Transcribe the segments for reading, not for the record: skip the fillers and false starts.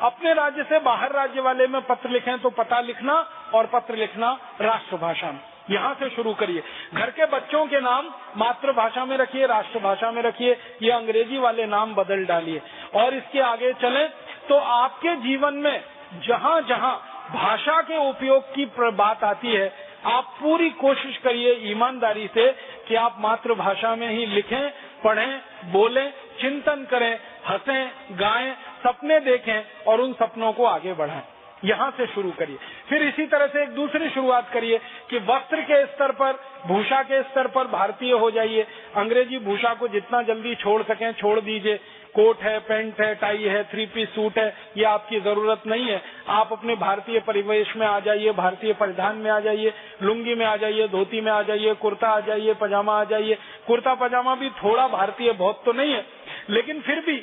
अपने राज्य से बाहर राज्य वाले में पत्र लिखें तो पता लिखना और पत्र लिखना राष्ट्रभाषा में, यहाँ से शुरू करिए। घर के बच्चों के नाम मातृभाषा में रखिए, राष्ट्रभाषा में रखिए, ये अंग्रेजी वाले नाम बदल डालिए। और इसके आगे चलें तो आपके जीवन में जहाँ जहाँ भाषा के उपयोग की बात आती है, आप पूरी कोशिश करिए ईमानदारी से कि आप मातृभाषा में ही लिखें, पढ़ें, बोलें, चिंतन करें, हंसें, गाएं, सपने देखें और उन सपनों को आगे बढ़ाएं। यहाँ से शुरू करिए। फिर इसी तरह से एक दूसरी शुरुआत करिए कि वस्त्र के स्तर पर, भूषा के स्तर पर भारतीय हो जाइए। अंग्रेजी भूषा को जितना जल्दी छोड़ सकें छोड़ दीजिए। कोट है, पैंट है, टाई है, 3 पीस सूट है, ये आपकी जरूरत नहीं है। आप अपने भारतीय परिवेश में आ जाइए, भारतीय परिधान में आ जाइए, लुंगी में आ जाइए, धोती में आ जाइए, कुर्ता आ जाइए, पजामा आ जाइए। कुर्ता पजामा भी थोड़ा भारतीय, बहुत तो नहीं है, लेकिन फिर भी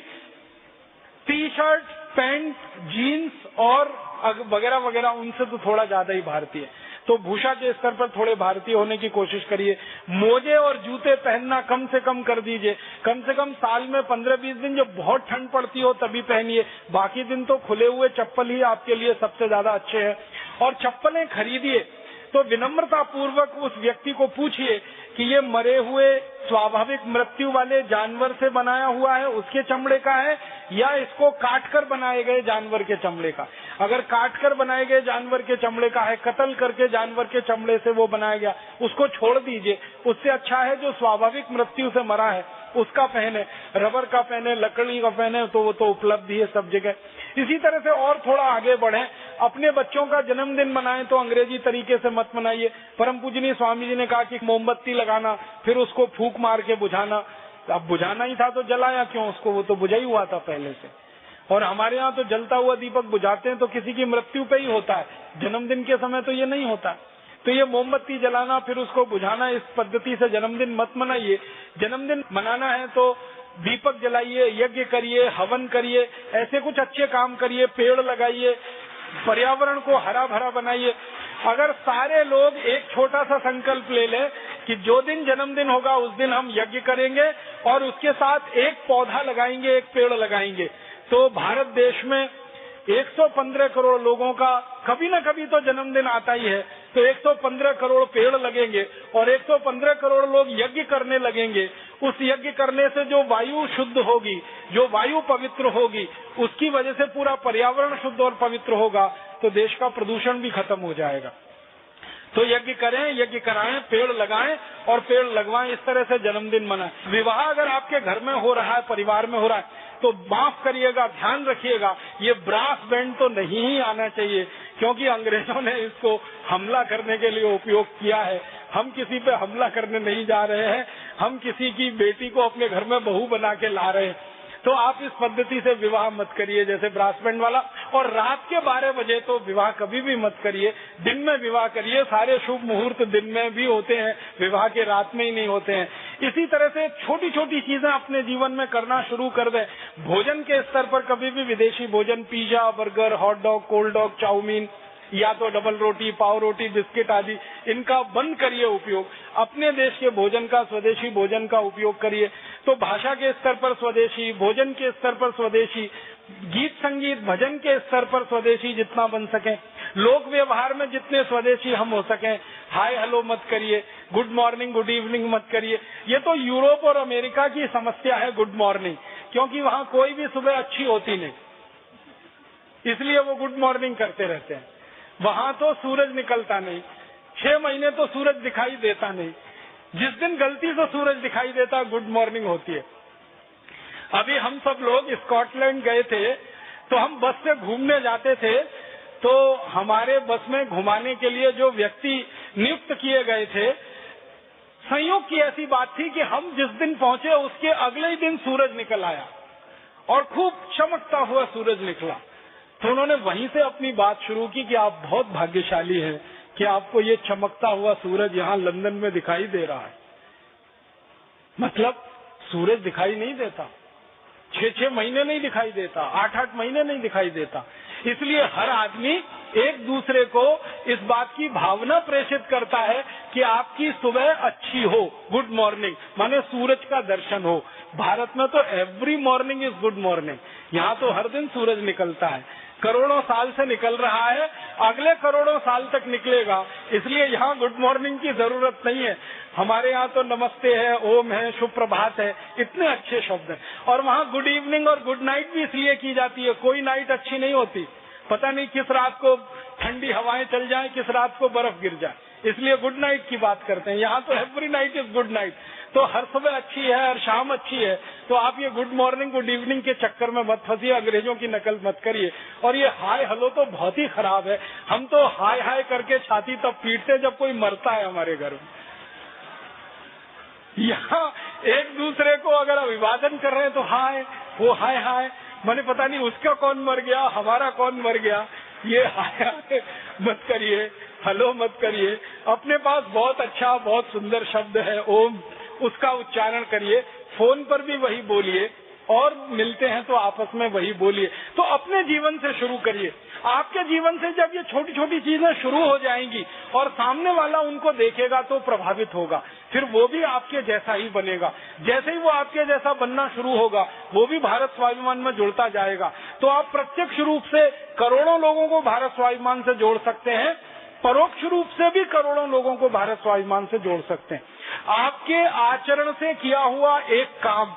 टी शर्ट, पैंट, जीन्स और वगैरह वगैरह उनसे तो थोड़ा ज्यादा ही भारतीय। तो भूषा के स्तर पर थोड़े भारतीय होने की कोशिश करिए। मोजे और जूते पहनना कम से कम कर दीजिए। कम से कम साल में 15-20 दिन जब बहुत ठंड पड़ती हो तभी पहनिए, बाकी दिन तो खुले हुए चप्पल ही आपके लिए सबसे ज्यादा अच्छे हैं। और चप्पलें खरीदिए तो विनम्रता पूर्वक उस व्यक्ति को पूछिए कि ये मरे हुए स्वाभाविक मृत्यु वाले जानवर से बनाया हुआ है, उसके चमड़े का है, या इसको काटकर बनाए गए जानवर के चमड़े का। अगर काटकर बनाए गए जानवर के चमड़े का है, कत्ल करके जानवर के चमड़े से वो बनाया गया, उसको छोड़ दीजिए। उससे अच्छा है जो स्वाभाविक मृत्यु से मरा है उसका पहने, रबर का पहने, लकड़ी का पहने, तो वो तो उपलब्ध ही है सब जगह। इसी तरह से और थोड़ा आगे बढ़ें। अपने बच्चों का जन्मदिन मनाएं तो अंग्रेजी तरीके से मत मनाइए। परम पूजनीय स्वामी जी ने कहा कि मोमबत्ती लगाना, फिर उसको फूंक मार के बुझाना। अब बुझाना ही था तो जलाया क्यों उसको, वो तो बुझा ही हुआ था पहले से। और हमारे यहाँ तो जलता हुआ दीपक बुझाते हैं तो किसी की मृत्यु पे ही होता है, जन्मदिन के समय तो ये नहीं होता। तो ये मोमबत्ती जलाना फिर उसको बुझाना, इस पद्धति से जन्मदिन मत मनाइए। जन्मदिन मनाना है तो दीपक जलाइए, यज्ञ करिए, हवन करिए, ऐसे कुछ अच्छे काम करिए, पेड़ लगाइए, पर्यावरण को हरा भरा बनाइए। अगर सारे लोग एक छोटा सा संकल्प ले लें कि जो दिन जन्मदिन होगा उस दिन हम यज्ञ करेंगे और उसके साथ एक पौधा लगाएंगे, एक पेड़ लगाएंगे, तो भारत देश में 115 करोड़ लोगों का कभी न कभी तो जन्मदिन आता ही है। तो 115 करोड़ पेड़ लगेंगे और 115 करोड़ लोग यज्ञ करने लगेंगे। उस यज्ञ करने से जो वायु शुद्ध होगी, जो वायु पवित्र होगी, उसकी वजह से पूरा पर्यावरण शुद्ध और पवित्र होगा, तो देश का प्रदूषण भी खत्म हो जाएगा। तो यज्ञ करें, यज्ञ कराएं, पेड़ लगाएं और पेड़ लगवाएं, इस तरह से जन्मदिन मनाएं। विवाह अगर आपके घर में हो रहा है, परिवार में हो रहा है, तो माफ करिएगा, ध्यान रखिएगा, ये ब्रास बैंड तो नहीं ही आना चाहिए, क्योंकि अंग्रेजों ने इसको हमला करने के लिए उपयोग किया है। हम किसी पे हमला करने नहीं जा रहे हैं, हम किसी की बेटी को अपने घर में बहू बना के ला रहे हैं। तो आप इस पद्धति से विवाह मत करिए जैसे ब्रास बैंड वाला। और रात के 12 बजे तो विवाह कभी भी मत करिए, दिन में विवाह करिए। सारे शुभ मुहूर्त दिन में भी होते हैं, विवाह के रात में ही नहीं होते हैं। इसी तरह से छोटी छोटी चीजें अपने जीवन में करना शुरू कर दें। भोजन के स्तर पर कभी भी विदेशी भोजन, pizza, burger, hot dog, cold dog, chowmein या तो डबल रोटी, पाव रोटी, बिस्किट आदि, इनका बंद करिए उपयोग। अपने देश के भोजन का, स्वदेशी भोजन का उपयोग करिए। तो भाषा के स्तर पर स्वदेशी, भोजन के स्तर पर स्वदेशी, गीत संगीत भजन के स्तर पर स्वदेशी जितना बन सके, लोक व्यवहार में जितने स्वदेशी हम हो सकें। हाय हेलो मत करिए, गुड मॉर्निंग गुड इवनिंग मत करिए। ये तो यूरोप और अमेरिका की समस्या है गुड मॉर्निंग, क्योंकि वहाँ कोई भी सुबह अच्छी होती नहीं, इसलिए वो गुड मॉर्निंग करते रहते हैं। वहाँ तो सूरज निकलता नहीं, 6 महीने तो सूरज दिखाई देता नहीं। जिस दिन गलती से सूरज दिखाई देता गुड मॉर्निंग होती है। अभी हम सब लोग स्कॉटलैंड गए थे, तो हम बस से घूमने जाते थे, तो हमारे बस में घुमाने के लिए जो व्यक्ति नियुक्त किए गए थे, संयोग की ऐसी बात थी कि हम जिस दिन पहुंचे उसके अगले ही दिन सूरज निकल आया और खूब चमकता हुआ सूरज निकला। तो उन्होंने वहीं से अपनी बात शुरू की कि आप बहुत भाग्यशाली हैं कि आपको ये चमकता हुआ सूरज यहाँ लंदन में दिखाई दे रहा है। मतलब सूरज दिखाई नहीं देता, 6-6 महीने नहीं दिखाई देता, 8-8 महीने नहीं दिखाई देता। इसलिए हर आदमी एक दूसरे को इस बात की भावना प्रेषित करता है कि आपकी सुबह अच्छी हो, गुड मॉर्निंग, माने सूरज का दर्शन हो। भारत में तो every morning is good morning, यहाँ तो हर दिन सूरज निकलता है। करोड़ों साल से निकल रहा है, अगले करोड़ों साल तक निकलेगा। इसलिए यहाँ गुड मॉर्निंग की जरूरत नहीं है। हमारे यहाँ तो नमस्ते है, ओम है, शुभ प्रभात है, इतने अच्छे शब्द हैं। और वहाँ गुड इवनिंग और गुड नाइट भी इसलिए की जाती है, कोई नाइट अच्छी नहीं होती, पता नहीं किस रात को ठंडी हवाएं चल जाए, किस रात को बर्फ गिर जाए, इसलिए गुड नाइट की बात करते हैं। यहाँ तो every night is good night. तो हर सुबह अच्छी है, हर शाम अच्छी है। तो आप ये गुड मॉर्निंग गुड इवनिंग के चक्कर में मत फंसिए, अंग्रेजों की नकल मत करिए। और ये हाय हेलो तो बहुत ही खराब है। हम तो हाय हाय करके छाती तब पीटते जब कोई मरता है हमारे घर में। यहाँ एक दूसरे को अगर अभिवादन कर रहे हैं तो हाय, वो हाय हाय, मैंने पता नहीं उसका कौन मर गया, हमारा कौन मर गया। ये हाय हाय मत करिए, हेलो मत करिए। अपने पास बहुत अच्छा बहुत सुंदर शब्द है ओम, उसका उच्चारण करिए। फोन पर भी वही बोलिए और मिलते हैं तो आपस में वही बोलिए। तो अपने जीवन से शुरू करिए। आपके जीवन से जब ये छोटी छोटी चीजें शुरू हो जाएंगी और सामने वाला उनको देखेगा तो प्रभावित होगा, फिर वो भी आपके जैसा ही बनेगा। जैसे ही वो आपके जैसा बनना शुरू होगा, वो भी भारत स्वाभिमान में जुड़ता जाएगा। तो आप प्रत्यक्ष रूप से करोड़ों लोगों को भारत स्वाभिमान से जोड़ सकते हैं, परोक्ष रूप से भी करोड़ों लोगों को भारत स्वाभिमान से जोड़ सकते हैं। आपके आचरण से किया हुआ एक काम,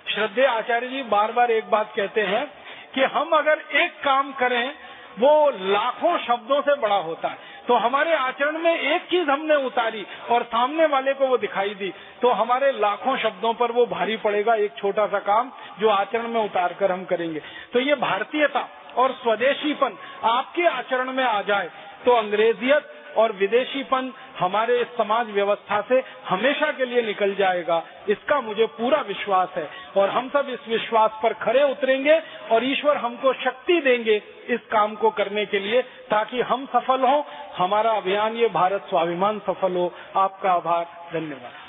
श्रद्धेय आचार्य जी बार बार एक बात कहते हैं कि हम अगर एक काम करें वो लाखों शब्दों से बड़ा होता है। तो हमारे आचरण में एक चीज हमने उतारी और सामने वाले को वो दिखाई दी, तो हमारे लाखों शब्दों पर वो भारी पड़ेगा। एक छोटा सा काम जो आचरण में उतार कर हम करेंगे। तो ये भारतीयता और स्वदेशीपन आपके आचरण में आ जाए तो अंग्रेजियत और विदेशीपन हमारे इस समाज व्यवस्था से हमेशा के लिए निकल जाएगा। इसका मुझे पूरा विश्वास है और हम सब इस विश्वास पर खरे उतरेंगे और ईश्वर हमको शक्ति देंगे इस काम को करने के लिए, ताकि हम सफल हों, हमारा अभियान ये भारत स्वाभिमान सफल हो। आपका आभार, धन्यवाद।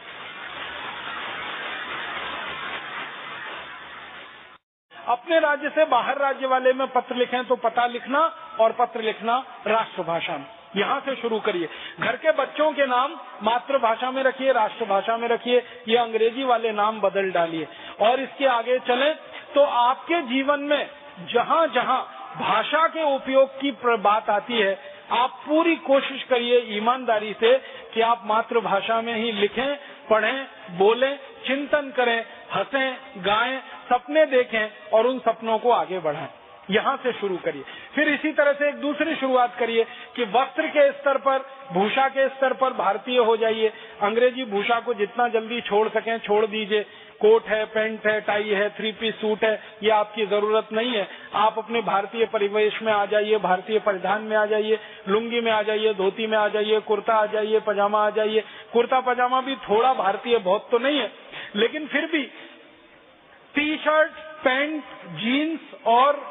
अपने राज्य से बाहर राज्य वाले में पत्र लिखें तो पता लिखना और पत्र लिखना राष्ट्रभाषा में। यहाँ से शुरू करिए। घर के बच्चों के नाम मातृभाषा में रखिए, राष्ट्रभाषा में रखिए, ये अंग्रेजी वाले नाम बदल डालिए। और इसके आगे चले तो आपके जीवन में जहाँ जहाँ भाषा के उपयोग की बात आती है, आप पूरी कोशिश करिए ईमानदारी से कि आप मातृभाषा में ही लिखें, पढ़ें, बोलें, चिंतन करें, हंसें, गाएं, सपने देखें और उन सपनों को आगे बढ़ाएं। यहाँ से शुरू करिए। फिर इसी तरह से एक दूसरी शुरुआत करिए कि वस्त्र के स्तर पर, भूषा के स्तर पर भारतीय हो जाइए। अंग्रेजी भूषा को जितना जल्दी छोड़ सकें छोड़ दीजिए। कोट है, पैंट है, टाई है, 3 पीस सूट है, ये आपकी जरूरत नहीं है। आप अपने भारतीय परिवेश में आ जाइए, भारतीय परिधान में आ जाइए, लुंगी में आ जाइए, धोती में आ जाइए, कुर्ता आ जाइए, पजामा आ जाइए। कुर्ता पजामा भी थोड़ा भारतीय, बहुत तो नहीं है, लेकिन फिर भी टी शर्ट, पैंट, जीन्स और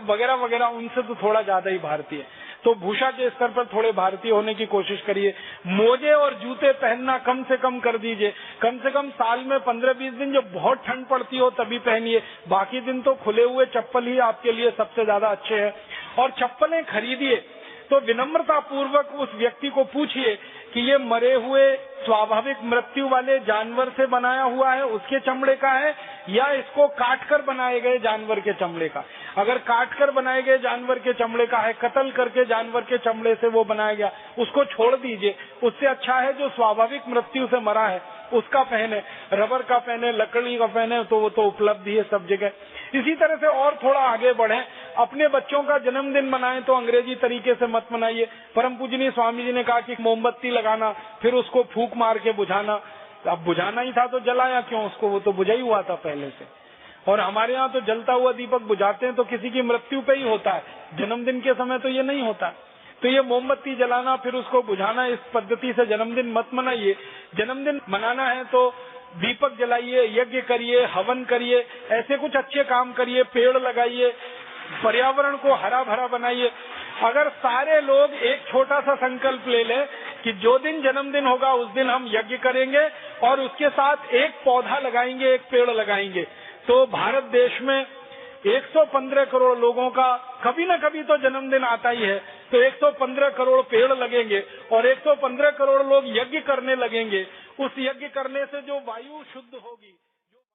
वगैरह वगैरह उनसे तो थोड़ा ज्यादा ही भारतीय। तो भूषा के स्तर पर थोड़े भारतीय होने की कोशिश करिए। मोजे और जूते पहनना कम से कम कर दीजिए। कम से कम साल में 15-20 दिन जब बहुत ठंड पड़ती हो तभी पहनिए, बाकी दिन तो खुले हुए चप्पल ही आपके लिए सबसे ज्यादा अच्छे हैं। और चप्पलें खरीदिए तो विनम्रता पूर्वक उस व्यक्ति को पूछिए कि ये मरे हुए स्वाभाविक मृत्यु वाले जानवर से बनाया हुआ है, उसके चमड़े का है, या इसको काटकर बनाए गए जानवर के चमड़े का। अगर काटकर बनाए गए जानवर के चमड़े का है, कत्ल करके जानवर के चमड़े से वो बनाया गया, उसको छोड़ दीजिए। उससे अच्छा है जो स्वाभाविक मृत्यु से मरा है उसका पहने, रबर का पहने, लकड़ी का पहने, तो वो तो उपलब्ध ही है सब जगह। इसी तरह से और थोड़ा आगे बढ़े, अपने बच्चों का जन्मदिन मनाएं तो अंग्रेजी तरीके से मत मनाइए। परम पूजनीय स्वामी जी ने कहा कि मोमबत्ती लगाना, फिर उसको फूंक मार के बुझाना। अब बुझाना ही था तो जलाया क्यों उसको, वो तो बुझा ही हुआ था पहले से। और हमारे यहाँ तो जलता हुआ दीपक बुझाते हैं तो किसी की मृत्यु पे ही होता है, जन्मदिन के समय तो ये नहीं होता। तो ये मोमबत्ती जलाना फिर उसको बुझाना, इस पद्धति से जन्मदिन मत मनाइए। जन्मदिन मनाना है तो दीपक जलाइए, यज्ञ करिए, हवन करिए, ऐसे कुछ अच्छे काम करिए, पेड़ लगाइए, पर्यावरण को हरा भरा बनाइए। अगर सारे लोग एक छोटा सा संकल्प ले लें कि जो दिन जन्मदिन होगा उस दिन हम यज्ञ करेंगे और उसके साथ एक पौधा लगाएंगे, एक पेड़ लगाएंगे, तो भारत देश में 115 करोड़ लोगों का कभी न कभी तो जन्मदिन आता ही है। तो 115 करोड़ पेड़ लगेंगे और 115 करोड़ लोग यज्ञ करने लगेंगे। उस यज्ञ करने से जो वायु शुद्ध होगी